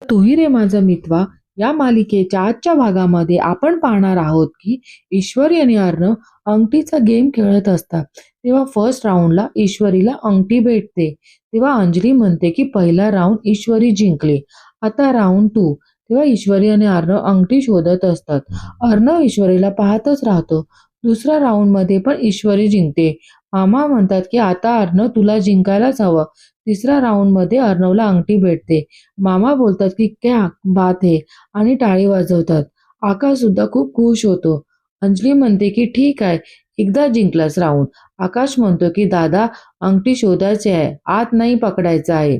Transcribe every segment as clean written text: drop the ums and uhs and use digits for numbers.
तूही रे माझा मितवा या मालिकेच्या आजच्या भागामध्ये आपण पाहणार आहोत की ईश्वरी आणि अर्णव अंगठीचा गेम खेळत असतात. तेव्हा फर्स्ट राऊंडला ईश्वरीला अंगठी भेटते. तेव्हा अंजली म्हणते की पहिला राऊंड ईश्वरी जिंकली. आता राऊंड 2. तेव्हा ईश्वरी आणि अर्णव अंगठी शोधत असतात. अर्णव ईश्वरीला पाहतच राहतो. दुसऱ्या राऊंड मध्ये पण ईश्वरी जिंकते. मामा म्हणतात की आता अर्णव तुला जिंकायलाच हवं. तिसऱ्या राऊंड मध्ये अर्णवला अंगठी भेटते. मामा बोलतात की क्या बात है आणि टाळी वाजवतात. आकाश सुद्धा खूप खुश होतो. अंजली म्हणते की ठीक आहे, एकदा जिंकलास राऊंड. आकाश म्हणतो की दादा अंगठी शोधायची आहे, आत नाही पकडायचं आहे.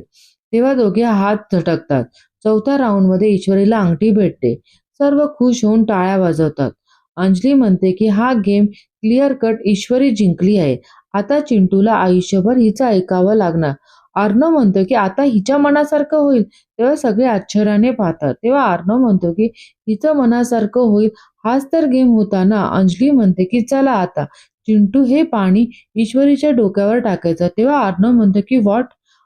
तेव्हा दोघे हात झटकतात. चौथ्या राऊंडमध्ये ईश्वरीला अंगठी भेटते. सर्व खुश होऊन टाळ्या वाजवतात. अंजली म्हणते की हा गेम क्लिअर कट ईश्वरी जिंकली आहे. आता चिंटूला आयुष्यभर हिचं ऐकावं लागणार. अर्णव म्हणतो की आता हिच्या मनासारखं होईल. तेव्हा सगळे आश्चर्याने पाहतात. तेव्हा अर्णव म्हणतो की हिचं मनासारखं होईल, हाच तर गेम होता ना. अंजली म्हणते की चला आता चिंटू हे पाणी ईश्वरीच्या डोक्यावर टाकायचं. तेव्हा अर्णव म्हणतो की व्हॉट.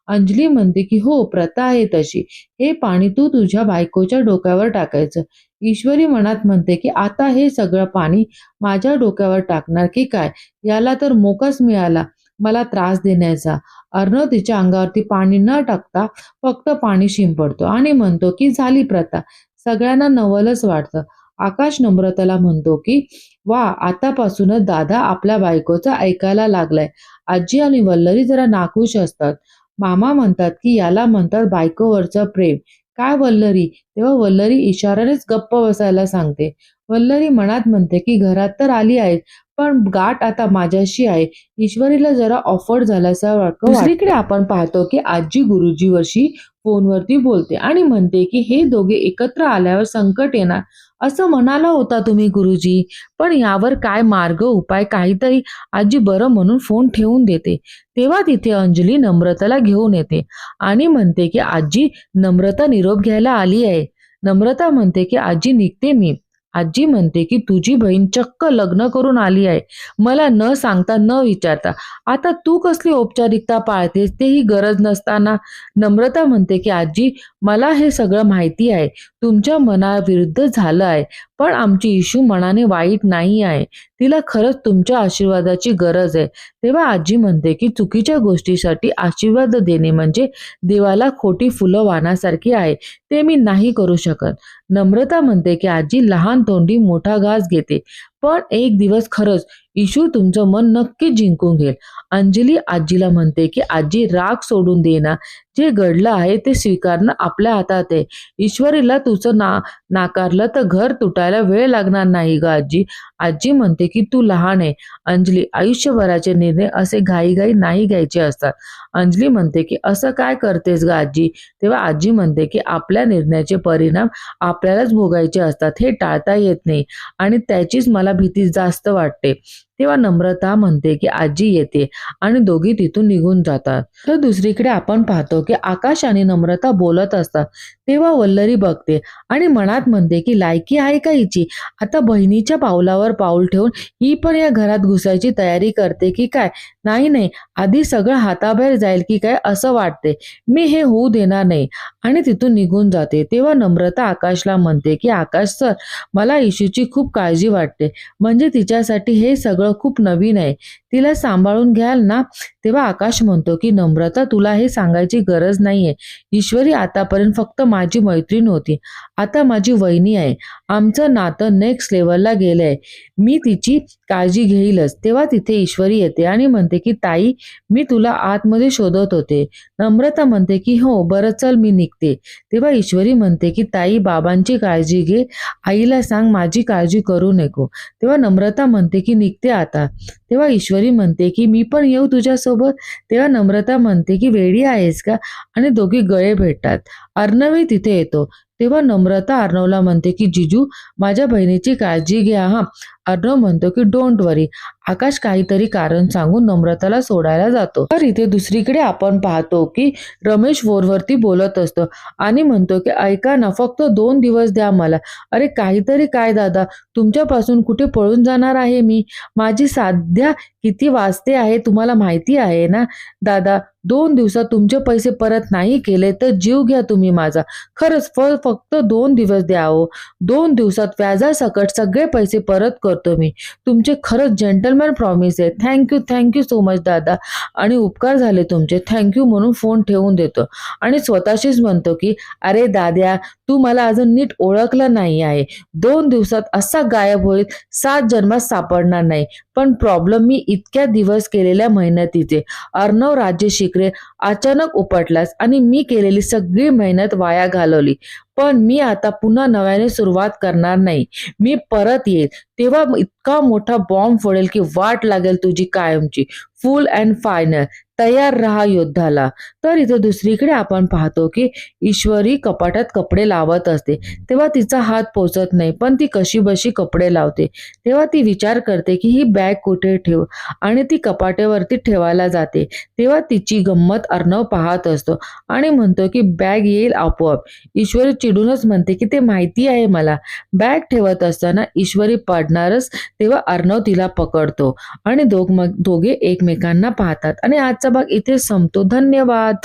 अंजली म्हणते की हो, प्रथा आहे तशी. हे पाणी तू तुझ्या बायकोच्या डोक्यावर टाकायचं. ईश्वरी मनात म्हणते की आता हे सगळं पाणी माझ्या डोक्यावर टाकणार की काय, याला तर मोकाच मिळाला मला त्रास देण्याचा. अर्णव तिच्या अंगावरती पाणी न टाकता फक्त पाणी शिंपडतो आणि म्हणतो की झाली प्रथा. सगळ्यांना नवलच वाटतं. आकाश नम्रताला म्हणतो की वा, आतापासूनच दादा आपल्या बायकोचं ऐकायला लागलाय. आजी आणि वल्लरी जरा नाखुश असतात. मामा म्हणतात की याला म्हणतात बायकोवरचं प्रेम. काय वल्लरी. तेव्हा वल्लरी इशाऱ्यानेच गप्प बसायला सांगते. वल्लरी मनात म्हणते की घरात तर आली आहे, पण गाठ आता माझ्याशी आहे. ईश्वरीला जरा ऑफर्ड झाल्याचं वाटतं. दुसरीकडे आपण पाहतो की आजी गुरुजीवशी फोनवरती बोलते आणि म्हणते की हे दोघे एकत्र आल्यावर संकट येणार असं म्हणाला होता तुम्ही गुरुजी, पण यावर काय मार्ग उपाय काहीतरी. आजी बरं म्हणून फोन ठेवून देते. तेव्हा तिथे अंजली नम्रताला घेऊन येते आणि म्हणते की आजी, नम्रता निरोप घ्यायला आली आहे. नम्रता म्हणते की आजी निघते मी. आजी म्हणते की तुझी बहीण चक्क लग्न करून आली आहे, मला न सांगता न विचारता. आता तू कसली औपचारिकता पाळतेस तेही गरज नसताना. नम्रता म्हणते की आजी, मला हे सगळं माहिती आहे. तुमच्या मनाविरुद्ध झालं आहे, पण आमची इशू मनाने वाईट नाही आहे. तिला खरंच तुमच्या आशीर्वादाची गरज आहे. तेव्हा आजी म्हणते की चुकीच्या गोष्टीसाठी आशीर्वाद देणे म्हणजे देवाला खोटी फुलं वाहण्यासारखी आहे. ते मी नाही करू शकत. नम्रता म्हणते की आजी लहान तोंडी मोठा घास घेते, पण एक दिवस खरंच इशू तुमचं मन नक्की जिंकून घेईल. अंजली आजीला म्हणते की आजी राग सोडून दे ना, जे घडलं आहे ते स्वीकारणं आपल्या हातात आहे. ईश्वरीला तुझं नाकारलं तर घर तुटायला वेळ लागणार नाही ग आजी. आजी म्हणते की तू लहान आहे. अंजली, आयुष्यभराचे निर्णय असे घाईघाई नाही घ्यायचे असतात. अंजली म्हणते की असं काय करतेस ग आजी. तेव्हा आजी म्हणते की आपल्या निर्णयाचे परिणाम आपल्यालाच भोगायचे असतात, हे टाळता येत नाही आणि त्याचीच मला भीती जास्त वाटते. तेव्हा नम्रता म्हणते की आजी येते आणि दोघी तिथून निघून जातात. तर दुसरीकडे आपण पाहतो की आकाश आणि नम्रता बोलत असतात. तेव्हा वल्लरी बघते आणि मनात म्हणते की लायकी आहे का हिची. आता बहिणीच्या पावलावर पाऊल ठेवून ही पण या घरात घुसायची तयारी करते की काय. नाही नाही, आधी सगळं हाताबाहेर जाईल की काय असं वाटते. मी हे होऊ देणार नाही आणि तिथून निघून जाते. तेव्हा नम्रता आकाशला म्हणते की आकाश सर, मला इशूची खूप काळजी वाटते. म्हणजे तिच्यासाठी हे सगळं खूप नवीन आहे. तिला सांभाळून घ्याल ना. तेव्हा आकाश म्हणतो की नम्रता, तुला हे सांगायची गरज नाहीये. ईश्वरी आतापर्यंत फक्त माझी मैत्रीण होती, आता माझी वहिनी आहे. आमचं नातं नेक्स्ट लेवलला गेलंय. मी तिची काळजी घेईलच. तेव्हा तिथे ईश्वरी येते आणि म्हणते की ताई, मी तुला आतमध्ये शोधत होते. नम्रता म्हणते की हो बरं चल, मी निघते. तेव्हा ईश्वरी म्हणते की ताई, बाबांची काळजी घे, आईला सांग माझी काळजी करू नको. तेव्हा नम्रता म्हणते की निघते आता. तेव्हा ईश्वरी म्हणते की मी पण येऊ तुझ्यासोबत. तेव्हा नम्रता म्हणते की वेडी आहेस का, आणि दोघी गळे भेटतात. अर्णवही तिथे येतो. तेव्हा नम्रता अर्णवला म्हणते की जिजू, माझ्या बहिणीची काळजी घ्या हा. अर्णव म्हणतो की डोंट वरी. आकाश काहीतरी कारण सांगून नम्रताला सोडायला जातो. तर इथे दुसरीकडे आपण पाहतो की रमेश फोनवरती बोलत असतो आणि म्हणतो की ऐका ना, फक्त 2 दिवस द्या मला. अरे काहीतरी काय दादा, तुमच्यापासून कुठे पळून जाणार आहे मी? माझी साध्या किती वाजते आहे तुम्हाला माहिती आहे ना? दादा, 2 दिवसात तुमचे पैसे परत नाही केले तर जीव घ्या तुम्ही माझा. खरंच फक्त 2 दिवस द्या हो. 2 दिवसात व्याजासकट सगळे पैसे परत करतो मी. तुमचे खरंच जेंटलमॅन प्रॉमिस आहे. थँक यू सो मच दादा, आणि उपकार झाले तुमचे. थँक म्हणून फोन ठेवून देतो आणि स्वतःशीच म्हणतो की अरे दाद्या, तू मला अजून नीट ओळखलं नाही आहे. 2 दिवसात असा गायब होईल, 7 जन्मात सापडणार नाही. पण प्रॉब्लेम मी इतक्या दिवस केलेल्या मेहनतीचे. अर्णव राज्य शिकरे अचानक उपटलास आणि मी केलेली सगळी मेहनत वाया घालवली. पण मी आता पुन्हा नव्याने सुरुवात करणार नाही. मी परत येईल तेव्हा इतका मोठा बॉम्ब फोडेल की वाट लागेल तुझी कायमची. फुल अँड फायनल. तयार राहा युद्धाला. तर इथे दुसरीकडे आपण पाहतो की ईश्वरी कपाटात कपडे लावत असते. तेव्हा तिचा हात पोचत नाही, पण ती कशीबशी कपडे लावते. तेव्हा ती विचार करते की ही बॅग कुठे ठेवू, आणि ती कपाटावरती ठेवायला जाते. तेव्हा तिची गंमत अर्णव पाहत असतो आणि म्हणतो की बॅग येईल आपोआप. ईश्वरी चिडूनच म्हणते की ते माहिती आहे मला. बॅग ठेवत असताना ईश्वरी पडणारच, तेव्हा अर्णव तिला पकडतो आणि दोघे एकमेकांना पाहतात. आणि आजचा भाग इथे संपतो. धन्यवाद.